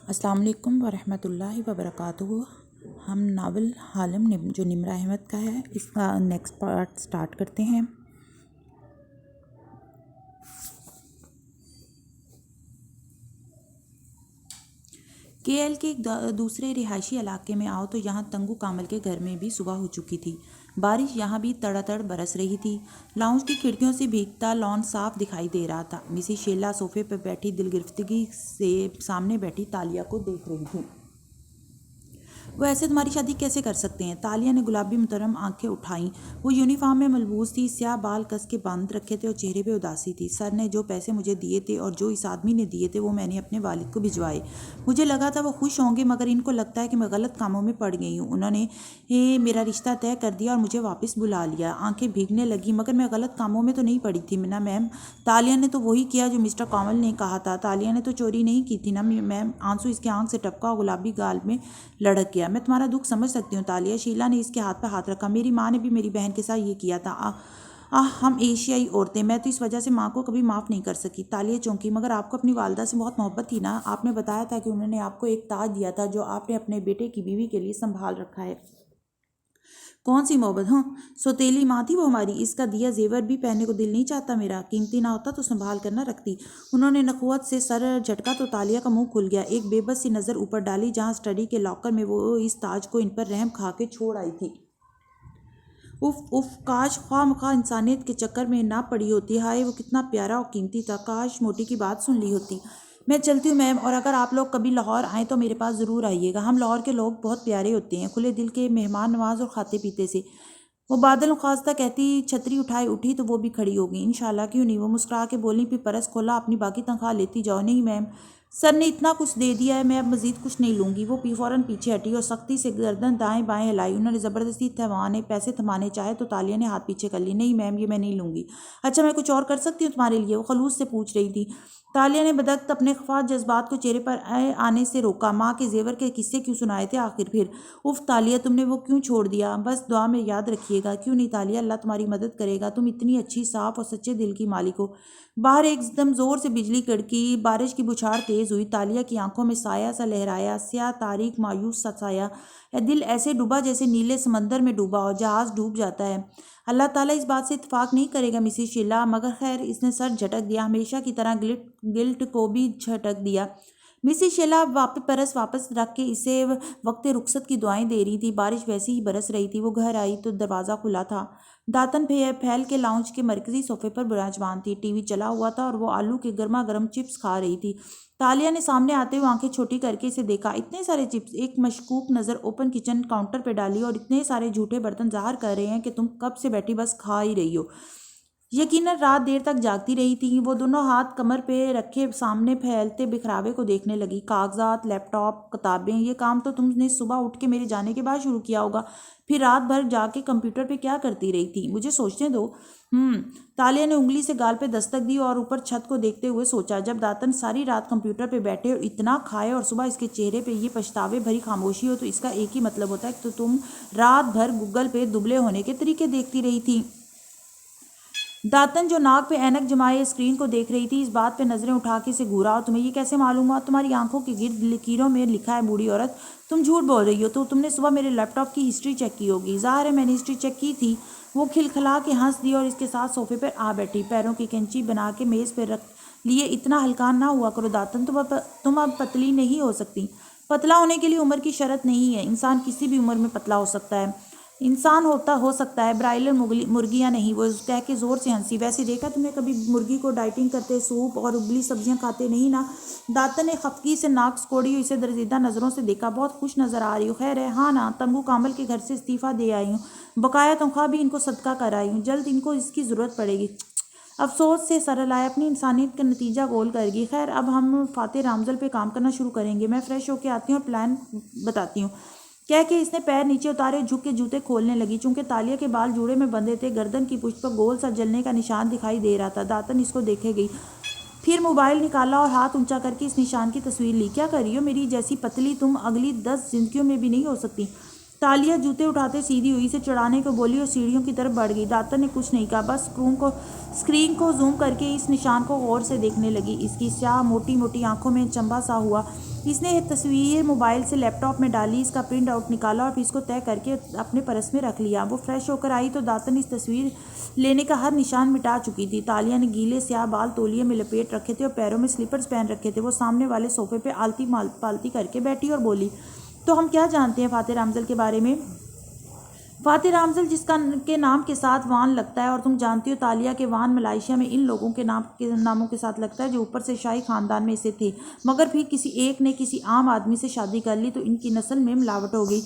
السلام علیکم ورحمۃ اللہ وبرکاتہ۔ ہم ناول حالم جو نمرہ احمد کا ہے اس کا نیکسٹ پارٹ سٹارٹ کرتے ہیں۔ کے ایل کے ایک دوسرے رہائشی علاقے میں آؤ تو یہاں تنگو کامل کے گھر میں بھی صبح ہو چکی تھی۔ بارش یہاں بھی تڑا تڑ برس رہی تھی۔ لاؤنج کی کھڑکیوں سے بھیگتا لان صاف دکھائی دے رہا تھا۔ مسز شیلا صوفے پر بیٹھی دل گرفتگی سے سامنے بیٹھی تالیہ کو دیکھ رہی تھی۔ وہ ایسے تمہاری شادی کیسے کر سکتے ہیں؟ تالیہ نے گلابی محترم آنکھیں اٹھائیں۔ وہ یونیفارم میں ملبوس تھی، سیاہ بال کس کے باندھ رکھے تھے اور چہرے پہ اداسی تھی۔ سر نے جو پیسے مجھے دیے تھے اور جو اس آدمی نے دیے تھے وہ میں نے اپنے والد کو بھجوائے۔ مجھے لگا تھا وہ خوش ہوں گے، مگر ان کو لگتا ہے کہ میں غلط کاموں میں پڑ گئی ہوں۔ انہوں نے میرا رشتہ طے کر دیا اور مجھے واپس بلا لیا۔ آنکھیں بھیگنے لگیں۔ مگر میں غلط کاموں میں تو نہیں پڑی تھی نا میم۔ تالیہ نے تو وہی کیا جو مسٹر کامل نے کہا تھا۔ تالیہ نے تو چوری نہیں کی تھی نا میم۔ آنسو اس کے آنکھ سے ٹپکا اور گلابی گال میں لڑک گیا۔ میں تمہارا دکھ سمجھ سکتی ہوں تالیہ۔ شیلا نے اس کے ہاتھ پہ ہاتھ رکھا۔ میری ماں نے بھی میری بہن کے ساتھ یہ کیا تھا۔ ہم ایشیائی عورتیں، میں تو اس وجہ سے ماں کو کبھی معاف نہیں کر سکی۔ تالیہ چونکی۔ مگر آپ کو اپنی والدہ سے بہت محبت تھی نا؟ آپ نے بتایا تھا کہ انہوں نے آپ کو ایک تاج دیا تھا جو آپ نے اپنے بیٹے کی بیوی کے لیے سنبھال رکھا ہے۔ کون سی محبت؟ سوتیلی ماں تھی وہ ہماری۔ اس کا دیا زیور بھی پہننے کو دل نہیں چاہتا میرا۔ قیمتی نہ ہوتا تو سنبھال کر نہ رکھتی۔ انہوں نے نخوت سے سر جھٹکا تو تالیہ کا منہ کھل گیا۔ ایک بے بس سی نظر اوپر ڈالی جہاں اسٹڈی کے لاکر میں وہ اس تاج کو ان پر رحم کھا کے چھوڑ آئی تھی۔ اف کاش خواہ مخواہ انسانیت کے چکر میں نہ پڑی ہوتی۔ ہائے وہ کتنا پیارا اور قیمتی تھا۔ کاش موٹی کی بات سن لی ہوتی۔ میں چلتی ہوں میم، اور اگر آپ لوگ کبھی لاہور آئیں تو میرے پاس ضرور آئیے گا۔ ہم لاہور کے لوگ بہت پیارے ہوتے ہیں، کھلے دل کے، مہمان نواز اور کھاتے پیتے سے۔ وہ بادل خواستہ کہتی چھتری اٹھائے اٹھی تو وہ بھی کھڑی ہو گئی۔ انشاءاللہ کیوں نہیں؟ وہ مسکرا کے بولی۔ پھر پرس کھولا۔ اپنی باقی تنخواہ لیتی جاؤ۔ نہیں میم، سر نے اتنا کچھ دے دیا ہے، میں اب مزید کچھ نہیں لوں گی۔ وہ فوراً پیچھے ہٹی اور سختی سے گردن دائیں بائیں ہلائی۔ انہوں نے زبردستی پیسے تھمانے چاہے تو تالیہ نے ہاتھ پیچھے کر لی۔ نہیں میم، یہ میں نہیں لوں گی۔ اچھا میں کچھ اور کر سکتی ہوں تمہارے لیے؟ وہ خلوص سے پوچھ رہی تھی۔ تالیہ نے بدقت اپنے خفا جذبات کو چہرے پر آنے سے روکا۔ ماں کے زیور کے قصے کیوں سنائے تھے آخر پھر؟ اف تالیہ، تم نے وہ کیوں چھوڑ دیا؟ بس دعا میں یاد رکھیے گا۔ کیوں نہیں تالیہ، اللہ تمہاری مدد کرے گا۔ تم اتنی اچھی، صاف اور سچے دل کی مالک ہو۔ باہر ایک دم زور سے بجلی کڑکی۔ بارش کی بچھاڑ تیز ہوئی۔ تالیہ کی آنکھوں میں سایہ سا لہرایا، سیاہ تاریک مایوس سا سایہ۔ دل ایسے ڈوبا جیسے نیلے سمندر میں ڈوبا ہو، جہاز ڈوب جاتا ہے۔ اللہ تعالیٰ اس بات سے اتفاق نہیں کرے گا مسز شیلا، مگر خیر۔ اس نے سر جھٹک دیا، ہمیشہ کی طرح گلٹ کو بھی جھٹک دیا۔ مسز شیلا پرس واپس رکھ کے اسے وقت رخصت کی دعائیں دے رہی تھی۔ بارش ویسی ہی برس رہی تھی۔ وہ گھر آئی تو دروازہ کھلا تھا۔ داتن پھیل کے لاؤنج کے مرکزی صوفے پر براجمان تھی۔ ٹی وی چلا ہوا تھا اور وہ آلو کے گرما گرم چپس کھا رہی تھی۔ تالیہ نے سامنے آتے ہوئے آنکھیں چھوٹی کر کے اسے دیکھا۔ اتنے سارے چپس! ایک مشکوک نظر اوپن کچن کاؤنٹر پہ ڈالی۔ اور اتنے سارے جھوٹے برتن ظاہر کر رہے ہیں کہ تم کب سے بیٹھی بس کھا ہی رہی ہو۔ یقیناً رات دیر تک جاگتی رہی تھی۔ وہ دونوں ہاتھ کمر پہ رکھے سامنے پھیلتے بکھراوے کو دیکھنے لگی۔ کاغذات، لیپ ٹاپ، کتابیں، یہ کام تو تم نے صبح اٹھ کے میرے جانے کے بعد شروع کیا ہوگا۔ پھر رات بھر جا کے کمپیوٹر پہ کیا کرتی رہی تھی؟ مجھے سوچنے دو۔ تالیہ نے انگلی سے گال پہ دستک دی اور اوپر چھت کو دیکھتے ہوئے سوچا، جب داتن ساری رات کمپیوٹر پہ بیٹھے اور اتنا کھائے اور صبح اس کے چہرے پہ یہ پچھتاوے بھری خاموشی ہو تو اس کا ایک ہی مطلب ہوتا ہے کہ تم رات بھر گوگل پہ دبلے ہونے کے طریقے دیکھتی رہی تھی۔ داتن جو ناک پہ اینک جمائے اسکرین کو دیکھ رہی تھی، اس بات پہ نظریں اٹھا کے اسے گھورا۔ اور تمہیں یہ کیسے معلوم ہوا؟ تمہاری آنکھوں کے گرد لکیروں میں لکھا ہے بوڑھی عورت۔ تم جھوٹ بول رہی ہو۔ تو تم نے صبح میرے لیپ ٹاپ کی ہسٹری چیک کی ہوگی۔ ظاہر ہے میں نے ہسٹری چیک کی تھی۔ وہ کھلکھلا کے ہنس دی اور اس کے ساتھ صوفے پر آ بیٹھی۔ پیروں کی کینچی بنا کے میز پہ رکھ لیے اتنا ہلکا نہ ہوا کرو داتن، تم اب پتلی نہیں ہو سکتی۔ پتلا ہونے کے لیے عمر کی شرط نہیں ہے۔ انسان کسی بھی عمر میں پتلا ہو سکتا ہے۔ انسان ہو سکتا ہے، برائلر مرغیاں نہیں۔ وہ کہہ کے زور سے ہنسی۔ ویسے دیکھا تم نے کبھی مرغی کو ڈائٹنگ کرتے؟ سوپ اور ابلی سبزیاں کھاتے نہیں نا؟ داتن نے خفگی سے ناک سکوڑی اور اسے درزیدہ نظروں سے دیکھا۔ بہت خوش نظر آ رہی ہو۔ خیر ہے؟ ہاں نا، تنگو کامل کے گھر سے استعفیٰ دے آئی ہوں۔ بقایا تنخواہ بھی ان کو صدقہ کر آئی ہوں۔ جلد ان کو اس کی ضرورت پڑے گی۔ افسوس سے سر ہلایا۔ اپنی انسانیت کا نتیجہ گول کر گئی۔ خیر اب ہم فاتح رامزل پہ کام کرنا شروع کریں گے۔ میں فریش ہو کے آتی ہوں اور پلان بتاتی ہوں۔ کہہ کے اس نے پیر نیچے اتارے اور جھک کے جوتے کھولنے لگی۔ چونکہ تالیہ کے بال جوڑے میں بندھے تھے، گردن کی پشت پر گول سا جلنے کا نشان دکھائی دے رہا تھا۔ داتن اس کو دیکھے گئی، پھر موبائل نکالا اور ہاتھ اونچا کر کے اس نشان کی تصویر لی۔ کیا کر رہی ہو؟ میری جیسی پتلی تم اگلی 10 زندگیوں میں بھی نہیں ہو سکتی۔ تالیہ جوتے اٹھاتے سیدھی ہوئی، اسے چڑھانے کو بولی اور سیڑھیوں کی طرف بڑھ گئی۔ داتن نے کچھ نہیں کہا، بس اسکرین کو زوم کر کے اس نشان کو غور سے دیکھنے لگی۔ اس کی سیاہ موٹی موٹی آنکھوں میں چمبا سا ہوا اس نے ایک تصویر موبائل سے لیپ ٹاپ میں ڈالی، اس کا پرنٹ آؤٹ نکالا اور پھر اس کو طے کر کے اپنے پرس میں رکھ لیا۔ وہ فریش ہو کر آئی تو داتن اس تصویر لینے کا ہر نشان مٹا چکی تھی۔ تالیہ نے گیلے سیاہ بال تولیے میں لپیٹ رکھے تھے اور پیروں میں سلیپرز پہن رکھے تھے۔ وہ سامنے والے صوفے پہ آلتی پالتی کر کے بیٹھی اور بولی، تو ہم کیا جانتے ہیں فاتح رامزل کے بارے میں؟ فاتح رامزل جس کے نام کے ساتھ وان لگتا ہے، اور تم جانتی ہو تالیہ کہ وان ملائیشیا میں ان لوگوں کے ناموں کے ساتھ لگتا ہے جو اوپر سے شاہی خاندان میں سے تھے، مگر پھر کسی ایک نے کسی عام آدمی سے شادی کر لی تو ان کی نسل میں ملاوٹ ہو گئی۔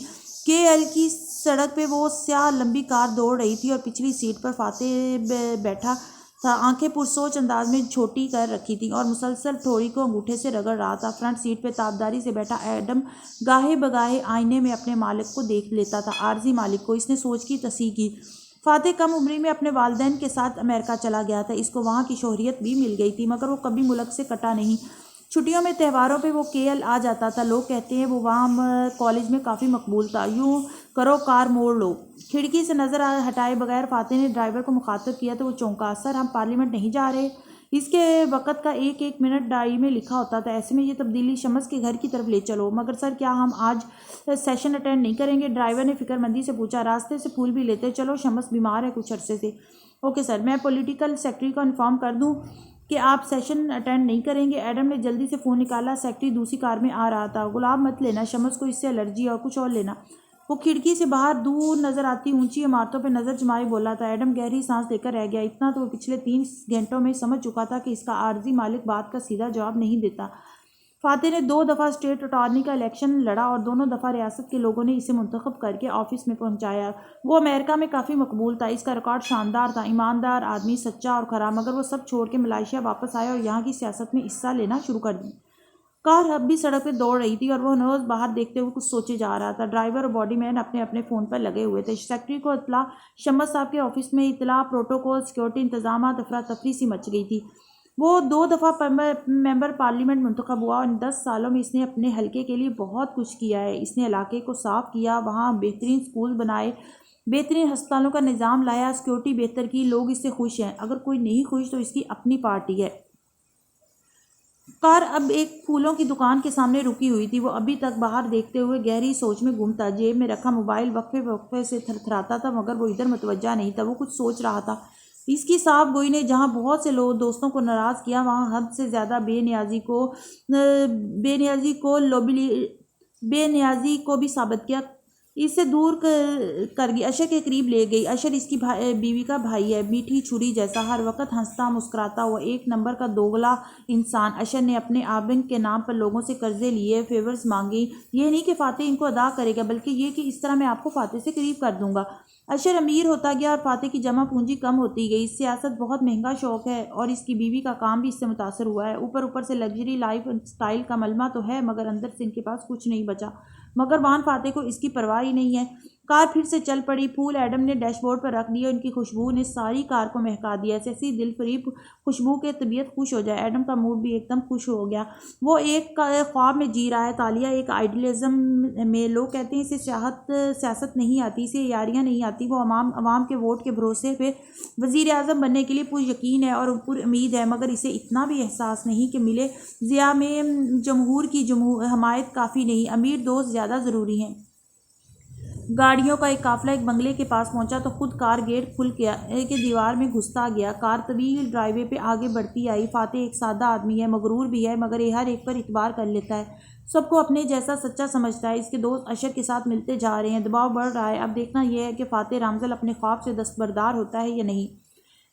KL کی سڑک پہ وہ سیاہ لمبی کار دوڑ رہی تھی اور پچھلی سیٹ پر فاتح بیٹھا تھا، آنکھیں پرسوچ انداز میں چھوٹی کر رکھی تھیں اور مسلسل ٹھوڑی کو انگوٹھے سے رگڑ رہا تھا۔ فرنٹ سیٹ پہ تابداری سے بیٹھا ایڈم گاہے بگاہے آئینے میں اپنے مالک کو دیکھ لیتا تھا، عارضی مالک کو۔ اس نے سوچ کی تصحیح کی۔ فاتح کم عمری میں اپنے والدین کے ساتھ امریکہ چلا گیا تھا، اس کو وہاں کی شہریت بھی مل گئی تھی، مگر وہ کبھی ملک سے کٹا نہیں۔ چھٹیوں میں تہواروں پہ وہ KL آ جاتا تھا۔ لوگ کہتے ہیں وہ وہاں کالج میں کافی مقبول تھا۔ یوں کرو کار موڑ لو۔ کھڑکی سے نظر ہٹائے بغیر فاتح نے ڈرائیور کو مخاطب کیا تو وہ چونکا۔ سر ہم پارلیمنٹ نہیں جا رہے؟ اس کے وقت کا ایک ایک منٹ ڈائری میں لکھا ہوتا تھا، ایسے میں یہ تبدیلی شمس کے گھر کی طرف لے چلو۔ مگر سر کیا ہم آج سیشن اٹینڈ نہیں کریں گے؟ ڈرائیور نے فکر مندی سے پوچھا۔ راستے سے پھول بھی لیتے چلو، شمس بیمار ہے کچھ عرصے سے۔ اوکے سر، میں پولیٹیکل سیکرٹری کو انفارم کر دوں کہ آپ سیشن اٹینڈ نہیں کریں گے؟ ایڈم نے جلدی سے فون نکالا۔ سیکرٹری دوسری کار میں آ رہا تھا۔ گلاب مت لینا، شمس کو اس سے الرجی ہے، اور کچھ اور لینا۔ وہ کھڑکی سے باہر دور نظر آتی اونچی عمارتوں پہ نظر جمائے بولا تھا۔ ایڈم گہری سانس لے کر رہ گیا۔ اتنا تو وہ پچھلے 3 گھنٹوں میں سمجھ چکا تھا کہ اس کا عارضی مالک بات کا سیدھا جواب نہیں دیتا۔ فاتح نے 2 دفعہ اسٹیٹ اٹارنی کا الیکشن لڑا اور دونوں دفعہ ریاست کے لوگوں نے اسے منتخب کر کے آفس میں پہنچایا۔ وہ امریکہ میں کافی مقبول تھا، اس کا ریکارڈ شاندار تھا، ایماندار آدمی، سچا اور کھرا، مگر وہ سب چھوڑ کے ملائیشیا واپس آیا اور یہاں کی سیاست میں حصہ لینا شروع کر دی۔ کار اب بھی سڑک پہ دوڑ رہی تھی اور وہ ہنوز باہر دیکھتے ہوئے کچھ سوچے جا رہا تھا۔ ڈرائیور اور باڈی مین اپنے اپنے فون پر لگے ہوئے تھے۔ سیکرٹری کو اطلاع، شمس صاحب کے آفس میں اطلاع، پروٹوکول، سیکورٹی انتظامات، افراتفری سی مچ گئی تھی۔ وہ 2 دفعہ ممبر پارلیمنٹ منتخب ہوا اور ان 10 سالوں میں اس نے اپنے حلقے کے لیے بہت کچھ کیا ہے۔ اس نے علاقے کو صاف کیا، وہاں بہترین سکول بنائے، بہترین ہسپتالوں کا نظام لایا، سیکورٹی بہتر کی، لوگ اس سے خوش ہیں۔ اگر کوئی نہیں خوش تو اس کی اپنی پارٹی ہے۔ کار اب ایک پھولوں کی دکان کے سامنے رکی ہوئی تھی۔ وہ ابھی تک باہر دیکھتے ہوئے گہری سوچ میں گم تھا۔ جیب میں رکھا موبائل وقفے وقفے سے تھرتھراتا تھا، مگر وہ ادھر متوجہ نہیں تھا۔ وہ کچھ سوچ رہا تھا۔ اس کی صاف گوئی نے جہاں بہت سے دوستوں کو ناراض کیا، وہاں حد سے زیادہ بے نیازی کو بھی ثابت کیا۔ اس سے دور کر گئی، اشر کے قریب لے گئی۔ اشر اس کی بیوی کا بھائی ہے، میٹھی چھری جیسا، ہر وقت ہنستا مسکراتا ہوا، ایک نمبر کا دوگلا انسان۔ اشر نے اپنے آبنگ کے نام پر لوگوں سے قرضے لیے، فیورز مانگی۔ یہ نہیں کہ فاتح ان کو ادا کرے گا، بلکہ یہ کہ اس طرح میں آپ کو فاتح سے قریب کر دوں گا۔ اشر امیر ہوتا گیا اور فاتح کی جمع پونجی کم ہوتی گئی۔ سیاست بہت مہنگا شوق ہے اور اس کی بیوی کا کام بھی اس سے متاثر ہوا ہے۔ اوپر سے لگژری لائف سٹائل کا ملمہ تو ہے، مگر اندر سے ان کے پاس کچھ نہیں بچا۔ مگر وان فاتح کو اس کی پرواہ ہی نہیں ہے۔ کار پھر سے چل پڑی۔ پھول ایڈم نے ڈیش بورڈ پر رکھ دیے، ان کی خوشبو نے ساری کار کو مہکا دیا، ایسی دل فریب خوشبو کہ طبیعت خوش ہو جائے۔ ایڈم کا موڈ بھی ایک دم خوش ہو گیا۔ وہ ایک خواب میں جی رہا ہے۔ تالیہ ایک آئیڈیلزم میں، لوگ کہتے ہیں اسے سیاست نہیں آتی، اسے یاریاں نہیں آتی۔ وہ عوام کے ووٹ کے بھروسے پہ وزیر اعظم بننے کے لیے پر یقین ہے اور پر امید ہے، مگر اسے اتنا بھی احساس نہیں کہ ملے ضیاء میں جمہور کی حمایت کافی نہیں، امیر دوست زیادہ ضروری ہیں۔ گاڑیوں کا ایک قافلہ ایک بنگلے کے پاس پہنچا تو خود کار گیٹ کھل کے دیوار میں گھستا گیا۔ کار طویل ڈرائیو وے پہ آگے بڑھتی آئی۔ فاتح ایک سادہ آدمی ہے، مغرور بھی ہے، مگر ہر ایک پر اعتبار کر لیتا ہے، سب کو اپنے جیسا سچا سمجھتا ہے۔ اس کے دوست اشر کے ساتھ ملتے جا رہے ہیں، دباؤ بڑھ رہا ہے۔ اب دیکھنا یہ ہے کہ فاتح رامزل اپنے خواب سے دستبردار ہوتا ہے یا نہیں۔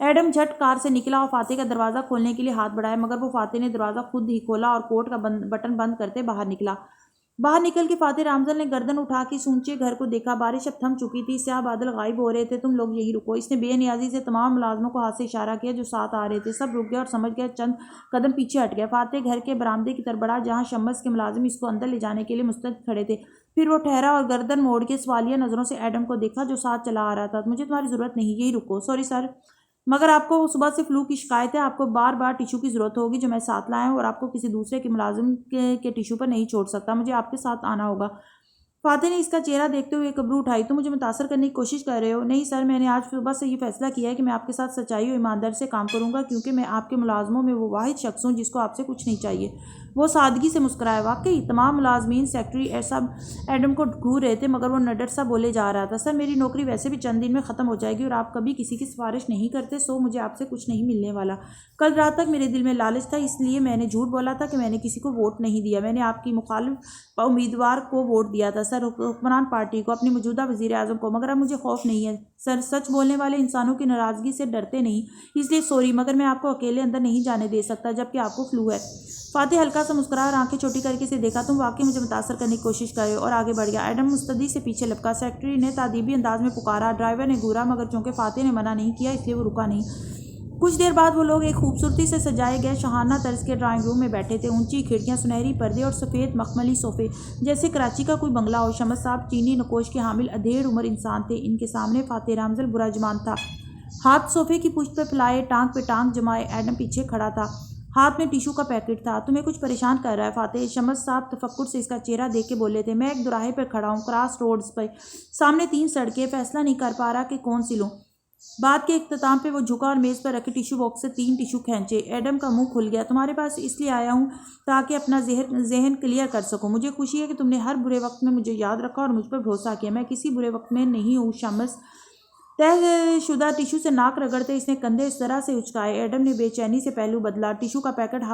ایڈم جھٹ کار سے نکلا اور فاتح کا دروازہ کھولنے کے لیے ہاتھ بڑھایا، مگر وہ فاتح نے دروازہ خود ہی کھولا اور کوٹ کا بٹن بند کرتے باہر نکلا۔ باہر نکل کے فاتح رامزل نے گردن اٹھا کے سونچے گھر کو دیکھا۔ بارش اب تھم چکی تھی، سیاہ بادل غائب ہو رہے تھے۔ تم لوگ یہی رکو۔ اس نے بے نیازی سے تمام ملازموں کو ہاتھ سے اشارہ کیا جو ساتھ آ رہے تھے۔ سب رک گئے اور سمجھ گئے، چند قدم پیچھے ہٹ گئے۔ فاتح گھر کے برآمدے کی طرف بڑھا جہاں شمس کے ملازم اس کو اندر لے جانے کے لیے مستعد کھڑے تھے۔ پھر وہ ٹھہرا اور گردن موڑ کے سوالیہ نظروں سے ایڈم کو دیکھا جو ساتھ چلا آ رہا تھا۔ مجھے تمہاری ضرورت نہیں، یہی رکو۔ سوری سر، مگر آپ کو صبح سے فلو کی شکایت ہے، آپ کو بار بار ٹیشو کی ضرورت ہوگی جو میں ساتھ لایا ہوں، اور آپ کو کسی دوسرے کے ملازم کے ٹیشو پر نہیں چھوڑ سکتا، مجھے آپ کے ساتھ آنا ہوگا۔ فاتح نے اس کا چہرہ دیکھتے ہوئے ایک ابرو اٹھائی۔ تم مجھے متاثر کرنے کی کوشش کر رہے ہو؟ نہیں سر، میں نے آج صبح سے یہ فیصلہ کیا ہے کہ میں آپ کے ساتھ سچائی اور ایمانداری سے کام کروں گا، کیونکہ میں آپ کے ملازموں میں وہ واحد شخص ہوں جس کو آپ سے کچھ نہیں چاہیے۔ وہ سادگی سے مسکرائے۔ واقعی تمام ملازمین سیکرٹری صاحب ایڈم کو گھور رہے تھے، مگر وہ نڈر سا بولے جا رہا تھا، سر میری نوکری ویسے بھی چند دن میں ختم ہو جائے گی اور آپ کبھی کسی کی سفارش نہیں کرتے، سو مجھے آپ سے کچھ نہیں ملنے والا۔ کل رات تک میرے دل میں لالچ تھا، اس لیے میں نے جھوٹ بولا تھا کہ میں نے کسی کو ووٹ نہیں دیا، میں نے آپ کی مخالف امیدوار کو ووٹ دیا تھا سر، حکمران پارٹی کو، اپنے موجودہ وزیر اعظم کو، مگر اب مجھے خوف نہیں ہے سر، سچ بولنے والے انسانوں کی ناراضگی سے ڈرتے نہیں، اس لیے سوری، مگر میں آپ کو اکیلے اندر نہیں جانے دے سکتا جبکہ آپ کو فلو ہے۔ فاتح ہلکا سا مسکرایا اور آنکھیں چھوٹی کر کے اسے دیکھا، تم واقعی مجھے متاثر کرنے کی کوشش کر رہے ہو، اور آگے بڑھ گیا۔ ایڈم مستعدی سے پیچھے لپکا، سیکرٹری نے تادیبی انداز میں پکارا، ڈرائیور نے گھورا، مگر چونکہ فاتح نے منع نہیں کیا اس لیے وہ رکا نہیں۔ کچھ دیر بعد وہ لوگ ایک خوبصورتی سے سجائے گئے شاہانہ طرز کے ڈرائنگ روم میں بیٹھے تھے، اونچی کھڑکیاں، سنہری پردے اور سفید مخملی صوفے، جیسے کراچی کا کوئی بنگلہ ہو۔ شمس صاحب چینی نقوش کے حامل ادھیڑ عمر انسان تھے، ان کے سامنے فاتح رامزل براجمان تھا، ہاتھ صوفے کی پشت پہ پھیلائے، ٹانگ پہ ٹانگ جمائے۔ ایڈم پیچھے کھڑا تھا، ہاتھ میں ٹیشو کا پیکٹ تھا۔ تمہیں کچھ پریشان کر رہا ہے فاتح؟ شمس صاحب تفکر سے اس کا چہرہ دیکھ کے بولے تھے، میں ایک دوراہے پر کھڑا ہوں، کراس روڈز پہ، سامنے 3 سڑکیں، فیصلہ نہیں کر پا رہا کہ کون سی لوں۔ بات کے اختتام پہ وہ جھکا اور میز پر رکھے ٹیشو باکس سے 3 ٹیشو کھینچے۔ ایڈم کا منہ کھل گیا، تمہارے پاس اس لیے آیا ہوں تاکہ اپنا ذہن کلیئر کر سکوں، مجھے خوشی ہے کہ تم نے ہر برے وقت میں مجھے یاد رکھا اور مجھ پر بھروسہ کیا، میں کسی برے وقت میں نہیں ہوں۔ شمس تہ شدہ ٹیشو سے ناک رگڑتے اس نے کندھے اس طرح سے اچکائے، ایڈم نے بے چینی سے پہلو بدلا، ٹیشو کا پیکٹ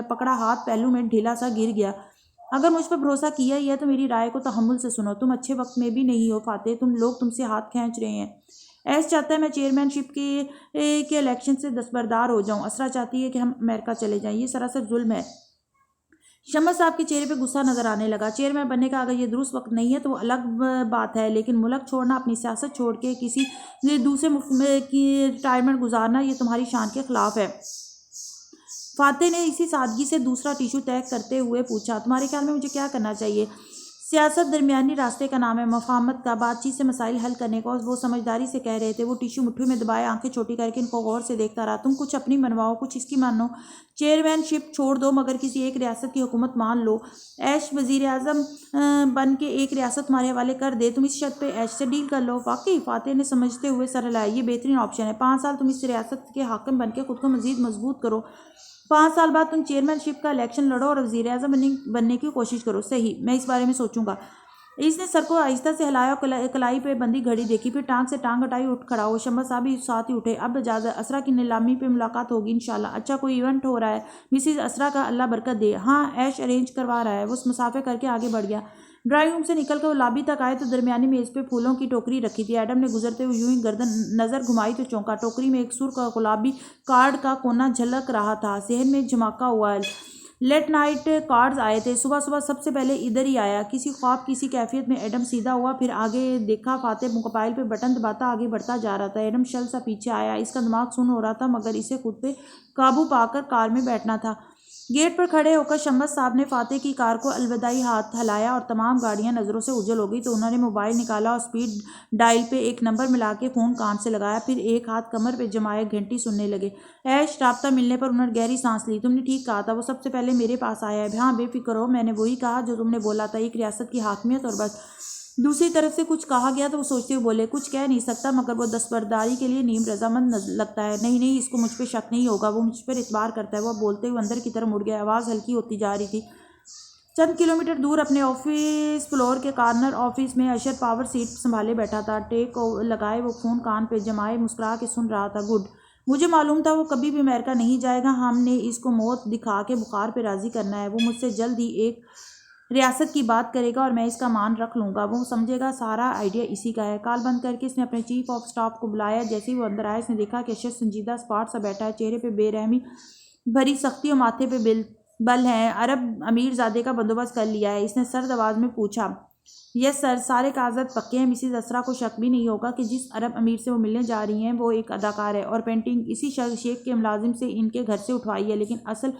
پکڑا، ہاتھ پہلو میں ڈھیلا سا گر گیا۔ اگر مجھ پر بھروسہ کیا ہی ہے تو میری رائے کو تحمل سے سنو، تم اچھے وقت میں بھی نہیں ہو فاتح، لوگ تم سے ہاتھ کھینچ رہے ہیں۔ ایس چاہتا ہے میں چیئرمین شپ کے الیکشن سے دستبردار ہو جاؤں، اسرا چاہتی ہے کہ ہم امریکہ چلے جائیں، یہ سراسر ظلم ہے۔ شمس صاحب کے چہرے پہ غصہ نظر آنے لگا، چیئرمین بننے کا اگر یہ درست وقت نہیں ہے تو وہ الگ بات ہے، لیکن ملک چھوڑنا، اپنی سیاست چھوڑ کے کسی دوسرے ملک میں کی ریٹائرمنٹ گزارنا، یہ تمہاری شان کے خلاف ہے۔ فاتح نے اسی سادگی سے دوسرا ٹیشو طے کرتے ہوئے پوچھا، تمہارے خیال میں مجھے کیا کرنا چاہیے؟ سیاست درمیانی راستے کا نام ہے، مفاہمت کا، بات چیت سے مسائل حل کرنے کا، وہ سمجھداری سے کہہ رہے تھے۔ وہ ٹیشو مٹھی میں دبائے آنکھیں چھوٹی کر کے ان کو غور سے دیکھتا رہا، تم کچھ اپنی منواؤ، کچھ اس کی مانو، چیئرمین شپ چھوڑ دو مگر کسی ایک ریاست کی حکومت مان لو، ایش وزیر اعظم بن کے ایک ریاست تمہارے حوالے کر دے، تم اس شرط پہ ایش سے ڈیل کر لو۔ واقعی؟ فاتح نے سمجھتے ہوئے سر ہلایا، یہ بہترین آپشن ہے، 5 سال تم اس ریاست کے حاکم بن کے خود کو مزید مضبوط کرو، 5 سال بعد تم چیئرمین شپ کا الیکشن لڑو اور وزیر اعظم بننے کی کوشش کرو۔ صحیح، میں اس بارے میں سوچوں گا۔ اس نے سر کو آہستہ سے ہلایا اور کلائی پہ بندی گھڑی دیکھی، پھر ٹانگ سے ٹانگ ہٹائی، اٹھ کھڑا ہو۔ شمس صاحب بھی ساتھ ہی اٹھے، اب اجازت، اسرا کی نیلامی پہ ملاقات ہوگی انشاءاللہ۔ اچھا کوئی ایونٹ ہو رہا ہے مسز اسرا کا؟ اللہ برکت دے۔ ہاں، ایش ارینج کروا رہا ہے۔ وہ مسافے کر کے آگے بڑھ گیا۔ ڈرائنگ روم سے نکل کر وہ لابی تک آئے تو درمیانی میز پہ پھولوں کی ٹوکری رکھی تھی۔ ایڈم نے گزرتے ہوئے یوں ہی گردن نظر گھمائی تو چونکا، ٹوکری میں ایک سرخ گلابی کارڈ کا کونا جھلک رہا تھا، ذہن میں جھمکا ہوا لیٹ نائٹ کارڈز آئے تھے۔ صبح صبح سب سے پہلے ادھر ہی آیا، کسی خواب کی سی کیفیت میں ایڈم سیدھا ہوا، پھر آگے دیکھا، فاتح موبائل پہ بٹن دباتا آگے بڑھتا جا رہا تھا۔ ایڈم شل سا پیچھے آیا، اس کا دماغ سن ہو رہا تھا مگر اسے خود پہ قابو پا کر کار میں بیٹھنا تھا۔ گیٹ پر کھڑے ہو کر شمس صاحب نے فاتح کی کار کو الوداعی ہاتھ ہلایا اور تمام گاڑیاں نظروں سے اوجھل ہو گئی تو انہوں نے موبائل نکالا اور اسپیڈ ڈائل پہ ایک نمبر ملا کے فون کان سے لگایا، پھر ایک ہاتھ کمر پہ جمائے گھنٹی سننے لگے۔ ایش، رابطہ ملنے پر انہوں نے گہری سانس لی، تم نے ٹھیک کہا تھا، وہ سب سے پہلے میرے پاس آیا ہے۔ ہاں بے فکر ہو، میں نے وہی کہا جو تم نے بولا تھا، ایک ریاست کی حاکمیت اور بس۔ دوسری طرف سے کچھ کہا گیا تو وہ سوچتے ہوئے بولے، کچھ کہہ نہیں سکتا مگر وہ دستبرداری کے لیے نیم رضامند لگتا ہے۔ نہیں، اس کو مجھ پہ شک نہیں ہوگا، وہ مجھ پر اعتبار کرتا ہے۔ وہ بولتے ہوئے اندر کی طرف مڑ گیا، آواز ہلکی ہوتی جا رہی تھی۔ چند کلومیٹر دور اپنے آفس فلور کے کارنر آفس میں اشر پاور سیٹ سنبھالے بیٹھا تھا، ٹیک لگائے وہ فون کان پہ جمائے مسکرا کے سن رہا تھا۔ گڈ، مجھے معلوم تھا وہ کبھی بھی امریکہ نہیں جائے گا، ہم نے اس کو موت دکھا کے بخار پہ راضی کرنا ہے، وہ مجھ سے جلد ہی ایک ریاست کی بات کرے گا اور میں اس کا مان رکھ لوں گا، وہ سمجھے گا سارا آئیڈیا اسی کا ہے۔ کال بند کر کے اس نے اپنے چیف آف سٹاف کو بلایا، جیسے ہی وہ اندر آیا اس نے دیکھا کہ اشر سنجیدہ اسپاٹ سا بیٹھا ہے، چہرے پہ بے رحمی بھری سختی اور ماتھے پہ بل ہیں۔ عرب امیر زادے کا بندوبست کر لیا ہے؟ اس نے سرد آواز میں پوچھا۔ یس سر، سارے کاغذات پکے ہیں، مسز اسرا کو شک بھی نہیں ہوگا کہ جس عرب امیر سے وہ ملنے جا رہی ہیں وہ ایک اداکار ہے اور پینٹنگ اسی شیخ کے ملازم سے ان کے گھر سے اٹھوائی ہے، لیکن اصل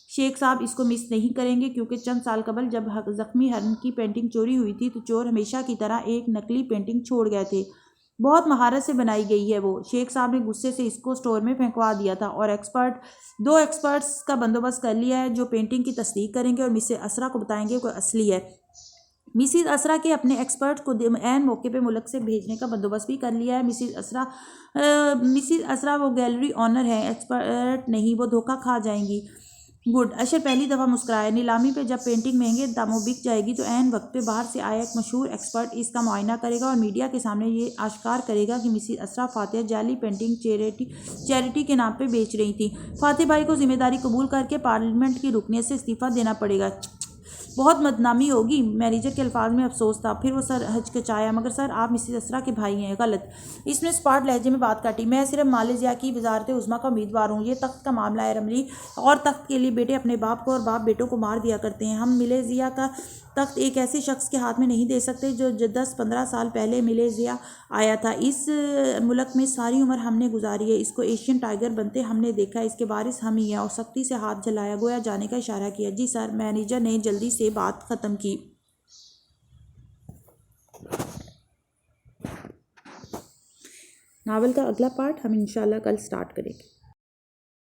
شیخ صاحب اس کو مس نہیں کریں گے کیونکہ چند سال قبل جب زخمی ہرن کی پینٹنگ چوری ہوئی تھی تو چور ہمیشہ کی طرح ایک نقلی پینٹنگ چھوڑ گئے تھے، بہت مہارت سے بنائی گئی ہے وہ، شیخ صاحب نے غصے سے اس کو اسٹور میں پھینکوا دیا تھا اور 2 ایکسپرٹس کا بندوبست کر لیا ہے جو پینٹنگ کی تصدیق کریں گے اور مسز اسرا کو بتائیں گے کہ اصلی ہے۔ مسز اسرا کے اپنے ایکسپرٹ کو عین موقع پہ ملک سے بھیجنے کا بندوبست بھی کر لیا ہے۔ مسز اسرا وہ گیلری آنر ہیں، ایکسپرٹ نہیں، وہ دھوکہ کھا جائیں گی۔ گڈ. اشر پہلی دفعہ مسکرایا. نیلامی پہ جب پینٹنگ مہنگے داموں بک جائے گی تو عین وقت پہ باہر سے آیا ایک مشہور ایکسپرٹ اس کا معائنہ کرے گا اور میڈیا کے سامنے یہ آشکار کرے گا کہ مسز اسرا فاتح جعلی پینٹنگ چیریٹی کے نام پہ بیچ رہی تھی. فاتح بھائی کو ذمہ داری قبول کر کے پارلیمنٹ کی رکنیت سے استعفیٰ دینا پڑے گا. بہت بدنامی ہوگی. مینیجر کے الفاظ میں افسوس تھا. پھر وہ سر ہچکچایا. مگر سر آپ مسز اسرا کے بھائی ہیں. غلط. اس نے اسپاٹ لہجے میں بات کاٹی. میں صرف مالیزیا کی وزارت عظمیٰ کا امیدوار ہوں. یہ تخت کا معاملہ ہے رملی. اور تخت کے لیے بیٹے اپنے باپ کو اور باپ بیٹوں کو مار دیا کرتے ہیں. ہم ملیزیا کا تخت ایک ایسے شخص کے ہاتھ میں نہیں دے سکتے جو 10-15 سال پہلے ملیزیا آیا تھا. اس ملک میں ساری عمر ہم نے گزاری ہے. اس کو ایشین ٹائیگر بنتے ہم نے دیکھا. اس کے وارث ہم ہی ہیں. اور سختی سے ہاتھ جلایا. گویا جانے کا اشارہ کیا. جی سر. مینیجر نے جلدی سے بات ختم کی. ناول کا اگلا پارٹ ہم انشاءاللہ کل سٹارٹ کریں گے.